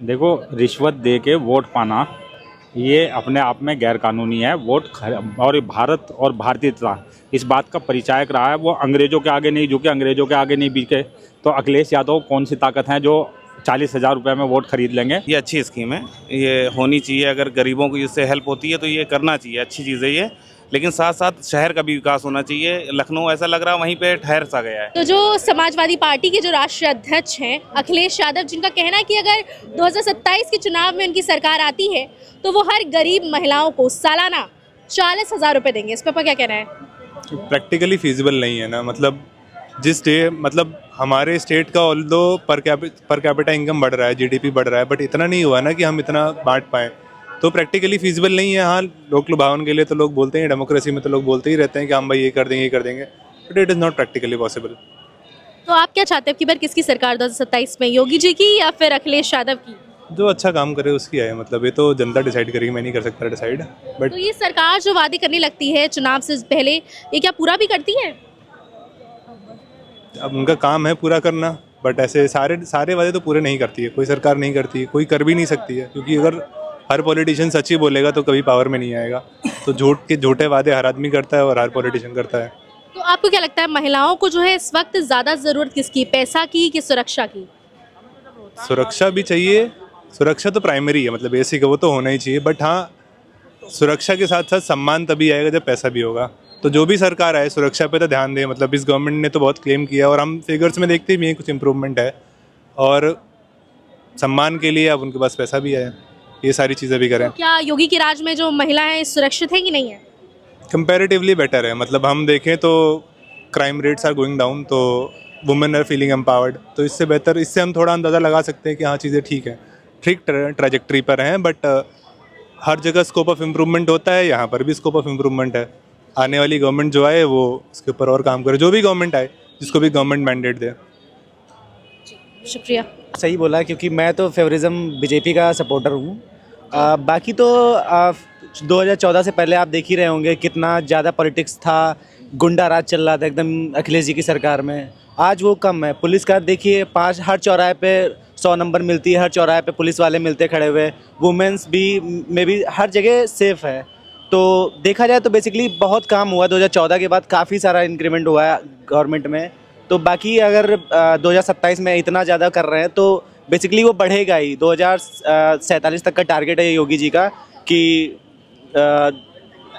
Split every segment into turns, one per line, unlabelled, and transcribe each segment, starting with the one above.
देखो, रिश्वत दे के वोट पाना ये अपने आप में गैर कानूनी है। और ये भारत और भारतीयता इस बात का परिचायक रहा है। वो अंग्रेजों के आगे नहीं झुके, अंग्रेजों के आगे नहीं बिके। तो अखिलेश यादव कौन सी ताकत है जो 40,000 रुपये में वोट खरीद लेंगे।
ये अच्छी स्कीम है, ये होनी चाहिए। अगर गरीबों को इससे हेल्प होती है तो ये करना चाहिए, अच्छी चीज़ है ये। लेकिन साथ साथ शहर का भी विकास होना चाहिए। लखनऊ ऐसा लग रहा है वहीं पे ठहर सा गया है।
तो जो समाजवादी पार्टी के जो राष्ट्रीय अध्यक्ष हैं अखिलेश यादव, जिनका कहना है कि अगर 2027 के चुनाव में उनकी सरकार आती है तो वो हर गरीब महिलाओं को सालाना 40,000 रुपये देंगे, इस पर क्या कहना है?
प्रैक्टिकली फिजिबल नहीं है ना। मतलब हमारे स्टेट का ऑल्दो पर कैपिटा इनकम बढ़ रहा है, जीडीपी बढ़ रहा है, बट इतना नहीं हुआ ना कि हम इतना बांट पाएँ। तो प्रैक्टिकली फिजिबल नहीं है। हाँ, लोक लुभावन के लिए तो लोग बोलते हैं, डेमोक्रेसी में तो लोग बोलते ही रहते हैं कि हम भाई ये कर देंगे, ये कर देंगे, but it is not practically possible.
तो आप क्या चाहते हैं कि बार किसकी सरकार 2027 में, योगी जी की या फिर अखिलेश यादव की?
जो अच्छा काम करे उसकी है। मतलब ये तो जनता डिसाइड करेगी, मैं नहीं कर सकता डिसाइड। बट
तो ये सरकार जो वादे करने लगती है चुनाव से पहले, ये क्या पूरा भी करती है?
अब उनका काम है पूरा करना, बट ऐसे सारे वादे तो पूरे नहीं करती है। कोई सरकार नहीं करती है, कोई कर भी नहीं सकती है, क्योंकि अगर हर पॉलिटिशियन सच ही बोलेगा तो कभी पावर में नहीं आएगा। तो झूठे वादे हर आदमी करता है और हर पॉलिटिशियन करता है।
तो आपको क्या लगता है महिलाओं को जो है इस वक्त ज़्यादा ज़रूरत किसकी, पैसा की कि सुरक्षा की?
सुरक्षा भी चाहिए, सुरक्षा तो प्राइमरी है, मतलब बेसिक है, वो तो होना ही चाहिए। बट हाँ, सुरक्षा के साथ साथ सम्मान तभी आएगा जब पैसा भी होगा। तो जो भी सरकार आए सुरक्षा पे तो ध्यान दे। मतलब इस गवर्नमेंट ने तो बहुत क्लेम किया और हम फिगर्स में देखते भी हैं कुछ इम्प्रूवमेंट है। और सम्मान के लिए अब उनके पास पैसा भी है, ये सारी चीज़ें भी करें।
तो क्या योगी के राज में जो महिलाएं सुरक्षित हैं कि नहीं है?
कंपैरेटिवली बेटर है। मतलब हम देखें तो crime rates are going down, तो वुमेन आर फीलिंग एम्पावर्ड। तो इससे बेहतर, इससे हम थोड़ा अंदाज़ा लगा सकते हैं कि हाँ चीज़ें ठीक हैं, ठीक ट्रैजेक्टरी पर हैं। बट हर जगह स्कोप ऑफ इम्प्रूवमेंट होता है, यहाँ पर भी स्कोप ऑफ इम्प्रूवमेंट है। आने वाली गवर्नमेंट जो आए वो इसके ऊपर और काम करे, जो भी गवर्नमेंट आए, जिसको भी गवर्नमेंट मैंडेट दे।
शुक्रिया।
सही बोला, क्योंकि मैं तो फेवरिज्म बीजेपी का सपोर्टर हूँ। बाकी तो 2014 से पहले आप देख ही रहे होंगे कितना ज़्यादा पॉलिटिक्स था, गुंडा राज चल रहा था एकदम अखिलेश जी की सरकार में। आज वो कम है। पुलिस का देखिए, हर चौराहे पे 100 नंबर मिलती है, हर चौराहे पे पुलिस वाले मिलते हैं खड़े हुए। वुमेंस भी में भी हर जगह सेफ है। तो देखा जाए तो बेसिकली बहुत काम हुआ 2014 के बाद, काफ़ी सारा इंक्रीमेंट हुआ है गवर्नमेंट में। तो बाकी अगर 2027 में इतना ज़्यादा कर रहे हैं तो बेसिकली वो बढ़ेगा ही। 2047 तक का टारगेट है योगी जी का कि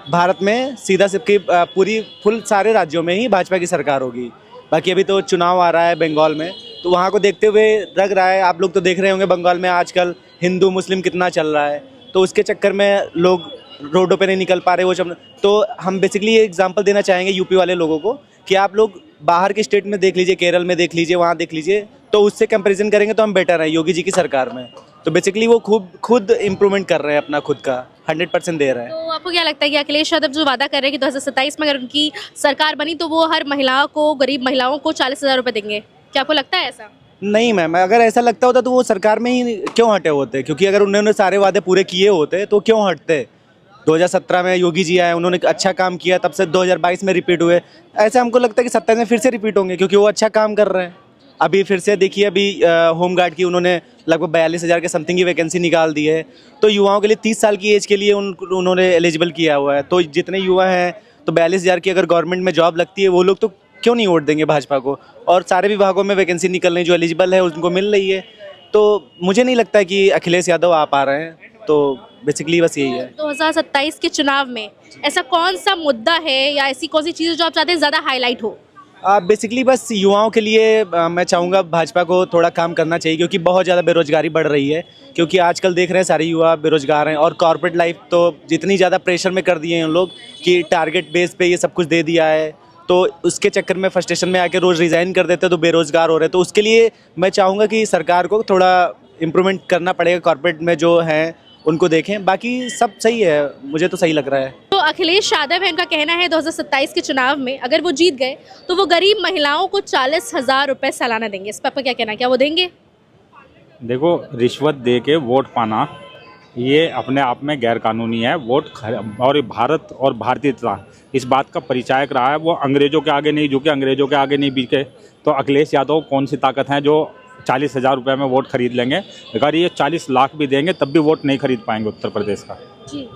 भारत में सीधा सबकी पूरी फुल सारे राज्यों में ही भाजपा की सरकार होगी। बाकी अभी तो चुनाव आ रहा है बंगाल में, तो वहाँ को देखते हुए लग रहा है, आप लोग तो देख रहे होंगे बंगाल में आजकल हिंदू मुस्लिम कितना चल रहा है। तो उसके चक्कर में लोग रोडों पे नहीं निकल पा रहे वो सब। तो हम बेसिकली ये एग्जांपल देना चाहेंगे यूपी वाले लोगों को कि आप लोग बाहर के स्टेट में देख लीजिए, केरल में देख लीजिए, वहाँ देख लीजिए, तो उससे कंपैरिजन करेंगे तो हम बेटर हैं योगी जी की सरकार में। तो बेसिकली वो खुद इम्प्रूवमेंट कर रहे हैं अपना, खुद का 100% दे रहे हैं।
तो आपको क्या लगता है कि अखिलेश यादव जो वादा कर रहे हैं कि 2027 में अगर उनकी सरकार बनी तो वो हर महिला को, गरीब महिलाओं को 40,000 रुपये देंगे, क्या आपको लगता है ऐसा?
नहीं मैम, अगर ऐसा लगता होता तो वो सरकार में ही क्यों हटे होते? क्योंकि अगर उन्होंने सारे वादे पूरे किए होते तो क्यों हटते? 2017 में योगी जी आए, उन्होंने अच्छा काम किया, तब से 2022 में रिपीट हुए। ऐसा हमको लगता है कि 27 में फिर से रिपीट होंगे, क्योंकि वो अच्छा काम कर रहे हैं। अभी फिर से देखिए, अभी होमगार्ड की उन्होंने लगभग 42,000 के समथिंग की वैकेंसी निकाल दी है। तो युवाओं के लिए 30 साल की एज के लिए उन्होंने एलिजिबल किया हुआ है। तो जितने युवा हैं, तो 42,000 की अगर गवर्नमेंट में जॉब लगती है, वो लोग तो क्यों नहीं वोट देंगे भाजपा को? और सारे विभागों में वैकेंसी निकल रही, जो एलिजिबल है उनको मिल रही है। तो मुझे नहीं लगता कि अखिलेश यादव आ पा रहे हैं। तो बेसिकली बस यही है।
2027 के चुनाव में ऐसा कौन सा मुद्दा है या ऐसी कौन सी चीज़ जो आप चाहते हैं ज़्यादा हाईलाइट हो?
बेसिकली बस युवाओं के लिए मैं चाहूँगा भाजपा को थोड़ा काम करना चाहिए, क्योंकि बहुत ज़्यादा बेरोजगारी बढ़ रही है। क्योंकि आजकल देख रहे हैं सारे युवा बेरोजगार हैं, और कॉर्पोरेट लाइफ तो जितनी ज़्यादा प्रेशर में कर दिए हैं उन लोग कि टारगेट बेस पे ये सब कुछ दे दिया है। तो उसके चक्कर में फ्रस्ट्रेशन में आके रोज़ रिज़ाइन कर देते हैं, तो बेरोजगार हो रहे हैं। तो उसके लिए मैं चाहूँगा कि सरकार को थोड़ा इम्प्रूवमेंट करना पड़ेगा, कॉर्पोरेट में जो हैं उनको देखें। बाकी सब सही है, मुझे तो सही लग रहा है।
तो अखिलेश यादव है, उनका कहना है 2027 के चुनाव में अगर वो जीत गए तो वो गरीब महिलाओं को 40,000 रुपये सालाना देंगे। इस पर आपका क्या कहना है, क्या वो देंगे?
देखो, रिश्वत दे के वोट पाना ये अपने आप में गैर कानूनी है। और ये भारत और भारतीयता इस बात का परिचायक रहा है। वो अंग्रेजों के आगे नहीं झुके, अंग्रेजों के आगे नहीं बिके। तो अखिलेश यादव कौन सी ताकत है जो 40,000 रुपये में वोट खरीद लेंगे। अगर ये 40 लाख भी देंगे तब भी वोट नहीं खरीद पाएंगे उत्तर प्रदेश का।
जी।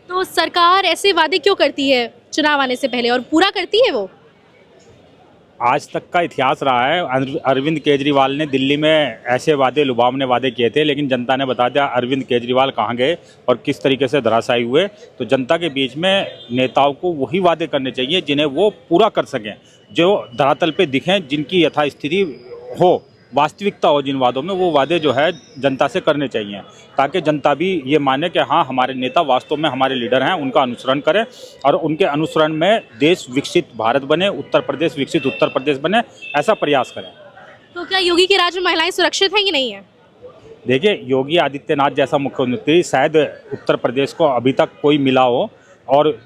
तो सरकार ऐसे वादे क्यों करती है चुनाव आने से पहले और पूरा करती है वो?
आज तक का इतिहास रहा है, अरविंद केजरीवाल ने दिल्ली में ऐसे वादे, लुभावने वादे किए थे, लेकिन जनता ने बता दिया अरविंद केजरीवाल कहाँ गए और किस तरीके से धराशायी हुए। तो जनता के बीच में नेताओं को वही वादे करने चाहिए जिन्हें वो पूरा कर सकें, जो धरातल पे दिखें, जिनकी यथास्थिति हो, वास्तविकता हो जिन वादों में, वो वादे जो है जनता से करने चाहिए, ताकि जनता भी ये माने कि हाँ हमारे नेता वास्तव में हमारे लीडर हैं, उनका अनुसरण करें और उनके अनुसरण में देश विकसित भारत बने, उत्तर प्रदेश विकसित उत्तर प्रदेश बने, ऐसा प्रयास करें।
तो क्या योगी के राज में महिलाएं सुरक्षित हैं कि नहीं है?
देखिए, योगी आदित्यनाथ जैसा मुख्यमंत्री शायद उत्तर प्रदेश को अभी तक कोई मिला हो, और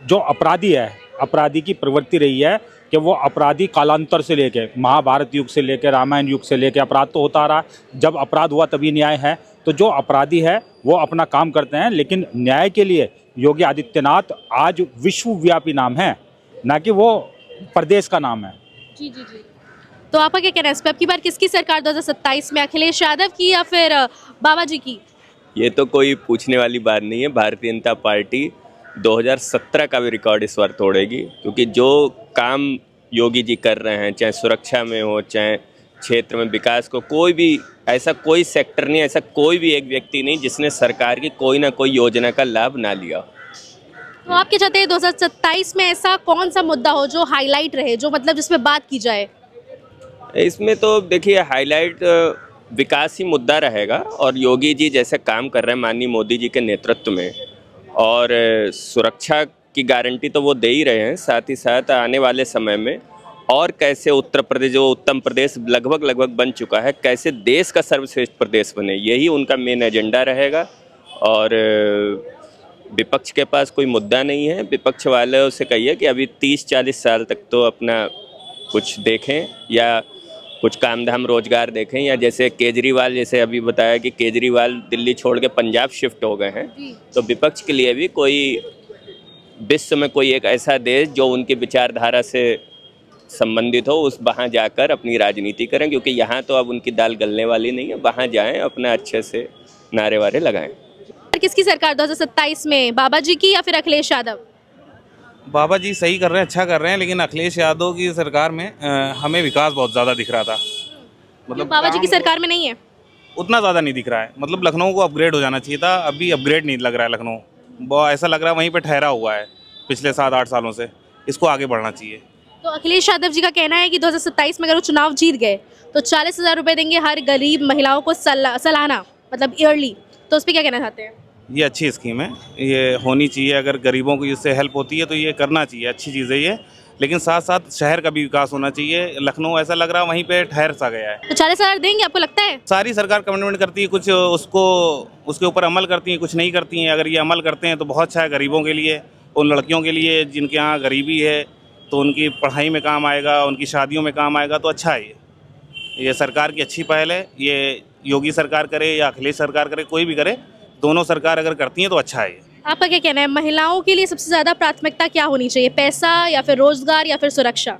जो अपराधी है, अपराधी की प्रवृत्ति रही है कि वो अपराधी कालांतर से लेके, महाभारत युग से लेके, रामायण युग से लेके अपराध तो होता रहा, जब अपराध हुआ तभी न्याय है। तो जो अपराधी है वो अपना काम करते हैं, लेकिन न्याय के लिए योगी आदित्यनाथ आज विश्वव्यापी नाम है, ना कि वो प्रदेश का नाम है।
जी जी जी। तो आपका क्या कहना है इस पर? अब की बार किसकी सरकार 2027 में, अखिलेश यादव की या फिर बाबा जी की?
ये तो कोई पूछने वाली बात नहीं है। भारतीय जनता पार्टी 2017 का भी रिकॉर्ड इस बार तोड़ेगी, क्योंकि जो काम योगी जी कर रहे हैं, चाहे सुरक्षा में हो, चाहे क्षेत्र में विकास को, कोई भी ऐसा कोई सेक्टर नहीं, ऐसा कोई भी एक व्यक्ति नहीं जिसने सरकार की कोई ना कोई योजना का लाभ ना लिया।
तो आप क्या चाहते हैं 2027 में ऐसा कौन सा मुद्दा हो जो हाईलाइट रहे, जो मतलब जिसमें बात की जाए?
इसमें तो देखिए हाईलाइट विकास ही मुद्दा रहेगा, और योगी जी जैसे काम कर रहे हैं माननीय मोदी जी के नेतृत्व में, और सुरक्षा की गारंटी तो वो दे ही रहे हैं, साथ ही साथ आने वाले समय में और कैसे उत्तर प्रदेश, जो उत्तम प्रदेश लगभग बन चुका है, कैसे देश का सर्वश्रेष्ठ प्रदेश बने, यही उनका मेन एजेंडा रहेगा। और विपक्ष के पास कोई मुद्दा नहीं है। विपक्ष वालों से कहिए कि अभी 30-40 साल तक तो अपना कुछ देखें, या कुछ काम धाम रोजगार देखें, या जैसे केजरीवाल, जैसे अभी बताया कि केजरीवाल दिल्ली छोड़ के पंजाब शिफ्ट हो गए हैं, तो विपक्ष के लिए भी कोई विश्व में कोई एक ऐसा देश जो उनकी विचारधारा से संबंधित हो, उस वहाँ जाकर अपनी राजनीति करें, क्योंकि यहाँ तो अब उनकी दाल गलने वाली नहीं है। वहाँ जाएं, अपना अच्छे से नारे वारे लगाएं।
किसकी सरकार 2027 में, बाबा जी की या फिर अखिलेश यादव?
बाबा जी सही कर रहे हैं, अच्छा कर रहे हैं, लेकिन अखिलेश यादव की सरकार में हमें विकास बहुत ज़्यादा दिख रहा था।
मतलब बाबा जी की सरकार में नहीं है?
उतना ज़्यादा नहीं दिख रहा है। मतलब लखनऊ को अपग्रेड हो जाना चाहिए था, अभी अपग्रेड नहीं लग रहा है लखनऊ, वो ऐसा लग रहा है वहीं पे ठहरा हुआ है पिछले 7-8 सालों से। इसको आगे बढ़ना चाहिए।
तो अखिलेश यादव जी का कहना है कि 2027 में अगर वो चुनाव जीत गए तो 40,000 रुपये देंगे हर गरीब महिलाओं को सालाना, मतलब ईयरली। तो उस पर क्या कहना चाहते हैं?
ये अच्छी स्कीम है, ये होनी चाहिए। अगर गरीबों को इससे हेल्प होती है तो ये करना चाहिए, अच्छी चीज़ है ये। लेकिन साथ साथ शहर का भी विकास होना चाहिए। लखनऊ ऐसा लग रहा है वहीं पे ठहर सा गया है।
तो 40,000 देंगे आपको लगता है?
सारी सरकार कमिटमेंट करती है, कुछ उसके ऊपर अमल करती है, कुछ नहीं करती हैं। अगर ये अमल करते हैं तो बहुत अच्छा है गरीबों के लिए, उन लड़कियों के लिए जिनके यहाँ गरीबी है, तो उनकी पढ़ाई में काम आएगा, उनकी शादियों में काम आएगा, तो अच्छा है ये सरकार की अच्छी पहल है। ये योगी सरकार करे या अखिलेश सरकार करे, कोई भी करे, दोनों सरकार अगर करती हैं तो अच्छा है।
आपका क्या कहना है, महिलाओं के लिए सबसे ज़्यादा प्राथमिकता क्या होनी चाहिए? पैसा या फिर रोजगार या फिर सुरक्षा?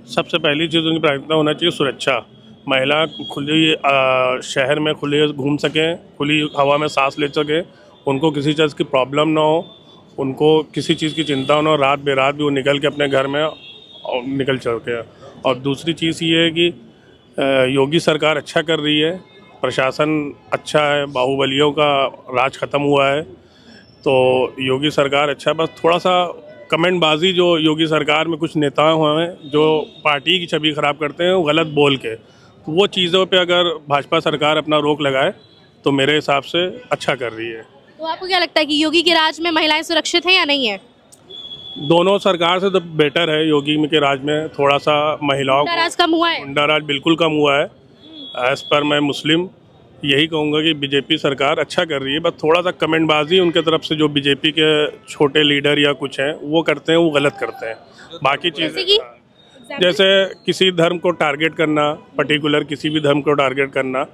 सबसे पहली चीज़ उनकी प्राथमिकता होना चाहिए सुरक्षा। महिला खुली शहर में खुले घूम सकें, खुली हवा में सांस ले सकें, उनको किसी चीज़ की प्रॉब्लम ना हो, उनको किसी चीज़ की चिंता ना हो, रात बेरात भी वो निकल के अपने घर में और निकल सके। और दूसरी चीज़ ये है कि योगी सरकार अच्छा कर रही है, प्रशासन अच्छा है, बाहुबलियों का राज ख़त्म हुआ है, तो योगी सरकार अच्छा है। बस थोड़ा सा कमेंटबाजी जो योगी सरकार में कुछ नेता हुए हैं जो पार्टी की छवि ख़राब करते हैं वो गलत बोल के, तो वो चीज़ों पे अगर भाजपा सरकार अपना रोक लगाए तो मेरे हिसाब से अच्छा कर रही है।
तो आपको क्या लगता है कि योगी के राज में महिलाएं सुरक्षित हैं या नहीं है?
दोनों सरकार से तो बेटर है। योगी के राज में थोड़ा सा महिलाओं
गुंडा राज कम हुआ है?
गुंडा राज बिल्कुल कम हुआ है। एज़ पर मैं मुस्लिम यही कहूँगा कि बीजेपी सरकार अच्छा कर रही है, बस थोड़ा सा कमेंटबाजी उनके तरफ से जो बीजेपी के छोटे लीडर या कुछ हैं वो करते हैं, वो गलत करते हैं। बाकी चीज़ें जैसे किसी धर्म को टारगेट करना, पर्टिकुलर किसी भी धर्म को टारगेट करना,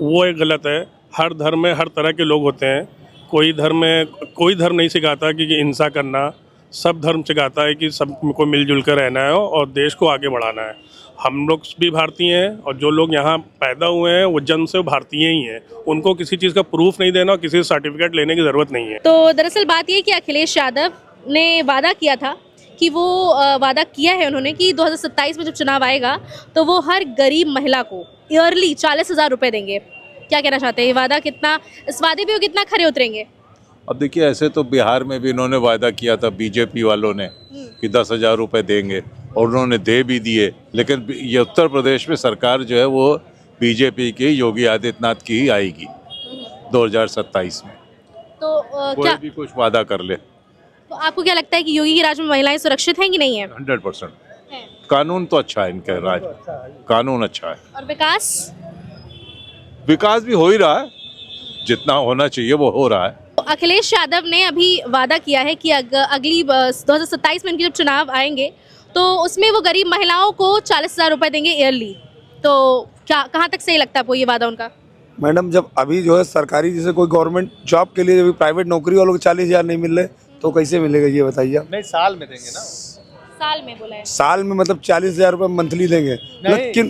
वो एक गलत है। हर धर्म में हर तरह के लोग होते हैं। कोई धर्म नहीं सिखाता कि हिंसा करना, सब धर्म सिखाता है कि सबको मिलजुल कर रहना है और देश को आगे बढ़ाना है। हम लोग भी भारतीय हैं और जो लोग यहाँ पैदा हुए हैं वो जन्म से भारतीय ही हैं। उनको किसी चीज़ का प्रूफ नहीं देना और किसी सर्टिफिकेट लेने की ज़रूरत नहीं है।
तो दरअसल बात ये है कि अखिलेश यादव ने वादा किया था कि वो वादा किया है उन्होंने कि 2027 में जब चुनाव आएगा तो वो हर गरीब महिला को ईयरली 40,000 रुपये देंगे। क्या कहना चाहते हैं, ये वादा कितना, इस वादे पे वो कितना खरे उतरेंगे?
अब देखिए, ऐसे तो बिहार में भी इन्होंने वादा किया था बीजेपी वालों ने कि 10,000 रुपये देंगे और उन्होंने दे भी दिए, लेकिन ये उत्तर प्रदेश में सरकार जो है वो बीजेपी की योगी आदित्यनाथ की ही आएगी 2027 में।
तो
कोई
क्या
भी कुछ वादा कर ले।
तो आपको क्या लगता है कि योगी के राज में महिलाएं सुरक्षित हैं कि नहीं है?
100% कानून तो अच्छा है इनके राज में, कानून अच्छा है।
और विकास
विकास भी हो ही रहा है, जितना होना चाहिए वो हो रहा है।
तो अखिलेश यादव ने अभी वादा किया है कि अगली 2027 में इनके जब चुनाव आएंगे तो उसमें वो गरीब महिलाओं को 40,000 रुपये देंगे ईयरली। तो क्या, कहाँ तक सही लगता है आपको ये वादा उनका?
मैडम, जब अभी जो है सरकारी जैसे कोई गवर्नमेंट जॉब के लिए प्राइवेट नौकरी वालों को 40,000 नहीं मिल रहे तो कैसे मिलेगा ये बताइए आप?
नहीं, साल में देंगे ना।
साल में बोला है।
साल में मतलब 40,000 रुपये मंथली देंगे, लेकिन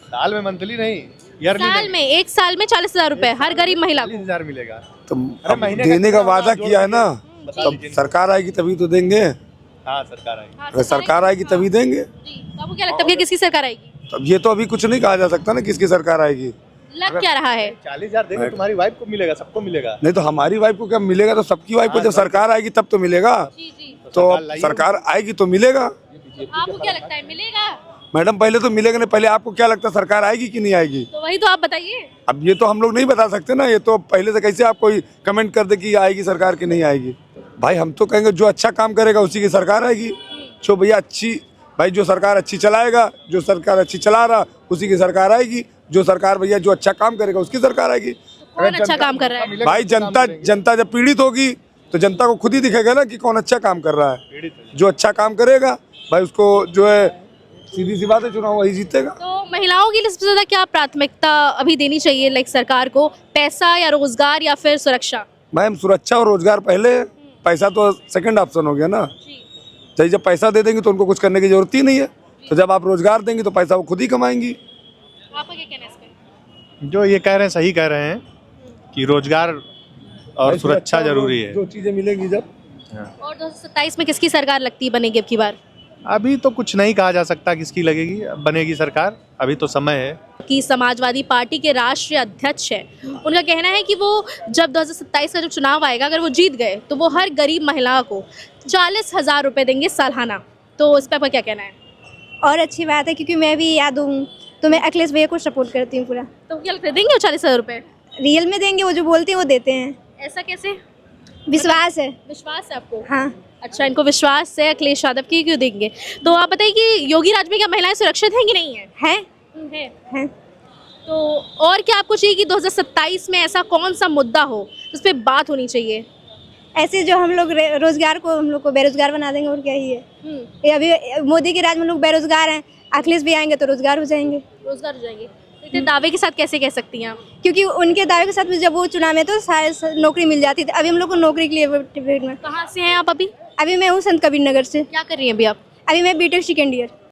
साल में मंथली नहीं,
साल में, एक साल में 40,000 रुपये हर गरीब महिला को
40,000 मिलेगा।
तो अब देने का वादा किया है ना, तब सरकार आएगी तभी तो देंगे।
हाँ, सरकार आएगी।
अगर सरकार आएगी तभी देंगे।
तो आपको क्या लगता है कि किसकी सरकार आएगी?
तब ये तो अभी कुछ नहीं कहा जा सकता ना किसकी सरकार आएगी।
लग क्या रहा है?
40,000 देंगे, तुम्हारी वाइफ को मिलेगा, सबको मिलेगा।
नहीं तो हमारी वाइफ को क्या मिलेगा, तो सबकी वाइफ को जब सरकार आएगी तब तो मिलेगा।
जी जी।
तो अब सरकार आएगी तो मिलेगा।
आपको क्या लगता है, मिलेगा?
मैडम, पहले तो मिलेगा नहीं, पहले आपको क्या लगता है सरकार आएगी कि नहीं आएगी?
तो वही तो आप बताइए।
अब ये तो हम लोग नहीं बता सकते ना, ये तो पहले से कैसे आप कोई कमेंट कर दे कि आएगी सरकार की नहीं आएगी। भाई हम तो कहेंगे जो अच्छा काम करेगा उसी की सरकार आएगी। जो भैया भाई जो सरकार अच्छी चलाएगा, जो सरकार अच्छी चला रहा उसी की सरकार आएगी। जो सरकार भैया जो अच्छा काम करेगा उसकी सरकार आएगी।
कौन अच्छा काम कर रहा है?
भाई जनता जब पीड़ित होगी तो जनता को खुद ही दिखेगा ना कि कौन अच्छा काम कर रहा है। जो अच्छा काम करेगा भाई उसको जो है सीधी सी बात है चुनाव वही जीतेगा।
तो महिलाओं के लिए सबसे ज्यादा क्या प्राथमिकता अभी देनी चाहिए, लाइक सरकार को? पैसा या रोजगार या फिर सुरक्षा?
मैम, सुरक्षा और रोजगार पहले, पैसा तो सेकंड ऑप्शन हो गया ना। जब पैसा दे देंगे तो उनको कुछ करने की जरूरत ही नहीं है। तो जब आप रोजगार देंगे तो पैसा वो खुद ही कमाएंगी।
आपका क्या कहना है इस पे?
जो ये कह रहे हैं सही कह रहे हैं कि रोजगार और सुरक्षा जरूरी है।
जो चीजें मिलेंगी जब।
और 2027 में किसकी सरकार लगती है बनेगी अब की बार?
अभी तो कुछ नहीं कहा जा सकता किसकी लगेगी, बनेगी सरकार, अभी तो समय है।
कि समाजवादी पार्टी के राष्ट्रीय अध्यक्ष है, उनका कहना है कि वो जब 2027 का जब चुनाव आएगा अगर वो जीत गए तो वो हर गरीब महिला को 40,000 रुपये देंगे सालाना। तो इस पर आपका क्या कहना है?
और अच्छी बात है क्योंकि मैं भी याद हूँ तो मैं अखिलेश भैया को सपोर्ट करती हूँ पूरा।
तो क्या लगता है, देंगे वो 40,000 रुपये?
रियल में देंगे, वो जो बोलते हैं वो देते हैं।
ऐसा कैसे?
विश्वास है।
विश्वास है आपको?
हाँ।
अच्छा, इनको विश्वास है अखिलेश यादव की, क्यों देंगे? तो आप बताइए कि योगी राज में क्या महिलाएं सुरक्षित हैं कि नहीं है?
हैं।
तो और क्या आपको चाहिए कि 2027 में ऐसा कौन सा मुद्दा हो उस पर बात होनी चाहिए?
ऐसे जो हम लोग रोजगार को, हम लोग को बेरोजगार बना देंगे और क्या ही है। ये अभी मोदी के राज में लोग बेरोजगार हैं, अखिलेश भी आएंगे तो रोजगार हो जाएंगे।
रोजगार हो जाएंगे। तो इतने दावे के साथ कैसे कह सकती हैं आप?
क्योंकि उनके दावे के साथ जब वो चुनाव में तो नौकरी मिल जाती थी। अभी हम लोग को नौकरी के लिए वेट में।
कहाँ से हैं आप अभी?
अभी मैं हूँ संत कबीर नगर से।
क्या कर रही हैं अभी आप?
अभी मैं बीटेक सेकेंड ईयर।